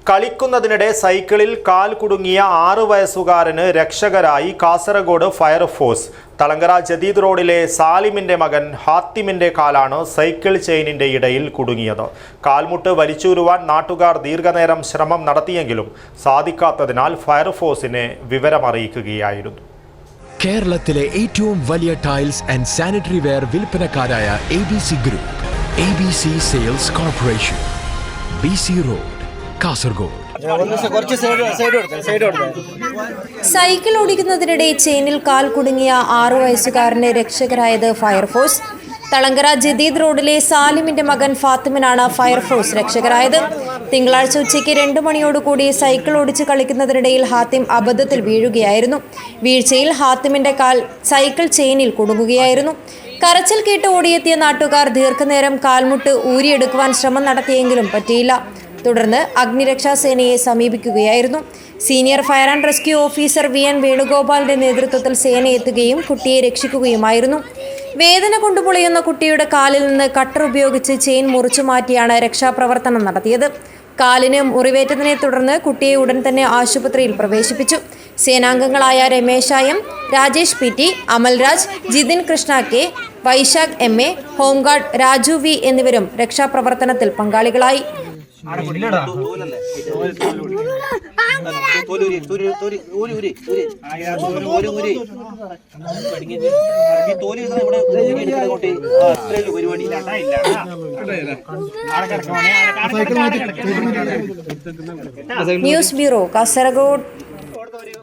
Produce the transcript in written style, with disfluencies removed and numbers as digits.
കളിക്കുന്നതിനിടെ സൈക്കിളിൽ കാൽ കുടുങ്ങിയ 6 വയസ്സുകാരന് രക്ഷകരായി കാസർഗോഡ് ഫയർഫോഴ്സ്. തളങ്കര ജദീദ് റോഡിലെ സാലിമിന്റെ മകൻ ഹാത്തിമിന്റെ കാലാണ് സൈക്കിൾ ചെയിനിന്റെ ഇടയിൽ കുടുങ്ങിയത്. കാൽമുട്ട് വലിച്ചൂരുവാൻ നാട്ടുകാർ ദീർഘനേരം ശ്രമം നടത്തിയെങ്കിലും സാധിക്കാത്തതിനാൽ ഫയർഫോഴ്സിനെ വിവരമറിയിക്കുകയായിരുന്നു. കേരളത്തിലെ ഏറ്റവും വലിയ ടൈൽസ് ആൻഡ് സാനിറ്ററി വെയർ വിൽപ്പനക്കാരായ ABC group, ABC sales corporation, BC road, Kasaragod. Cycle ഓടിക്കുന്നതിനിടെ ചെയിനിൽ കാൽ കുടുങ്ങിയ 6 വയസ്സുകാരന് രക്ഷകരായത് ഫയർഫോഴ്സ്. തളങ്കര ജദീദ് റോഡിലെ സാലിമിന്റെ മകൻ ഫാത്തിമിനാണ് ഫയർഫോഴ്സ് രക്ഷകരായത്. തിങ്കളാഴ്ച ഉച്ചയ്ക്ക് 2 മണിയോടുകൂടി സൈക്കിൾ ഓടിച്ച് കളിക്കുന്നതിനിടയിൽ ഹാത്തിം അബദ്ധത്തിൽ വീഴുകയായിരുന്നു. വീഴ്ചയിൽ ഹാത്തിമിന്റെ കാൽ സൈക്കിൾ ചെയിനിൽ കുടുങ്ങുകയായിരുന്നു. കരച്ചിൽ കേട്ട് ഓടിയെത്തിയ നാട്ടുകാർ ദീർഘനേരം കാൽമുട്ട് ഊരിയെടുക്കുവാൻ ശ്രമം നടത്തിയെങ്കിലും പറ്റിയില്ല. തുടർന്ന് അഗ്നിരക്ഷാസേനയെ സമീപിക്കുകയായിരുന്നു. Senior fire and rescue officer VN വേണുഗോപാലിന്റെ നേതൃത്വത്തിൽ സേന എത്തുകയും കുട്ടിയെ രക്ഷിക്കുകയുമായിരുന്നു. വേദന കൊണ്ട് പൊളിയുന്ന കുട്ടിയുടെ കാലിൽ നിന്ന് കട്ടർ ഉപയോഗിച്ച് ചെയിൻ മുറിച്ചു മാറ്റിയാണ് രക്ഷാപ്രവർത്തനം നടത്തിയത്. കാലിന് മുറിവേറ്റതിനെ തുടർന്ന് കുട്ടിയെ ഉടൻ തന്നെ ആശുപത്രിയിൽ പ്രവേശിപ്പിച്ചു. സേനാംഗങ്ങളായ Ramesh M, Rajesh PT, Amalraj, Jithin Krishna K, Vaishakh MA, home guard Raju V എന്നിവരും രക്ഷാപ്രവർത്തനത്തിൽ പങ്കാളികളായി. News bureau, Kasaragod.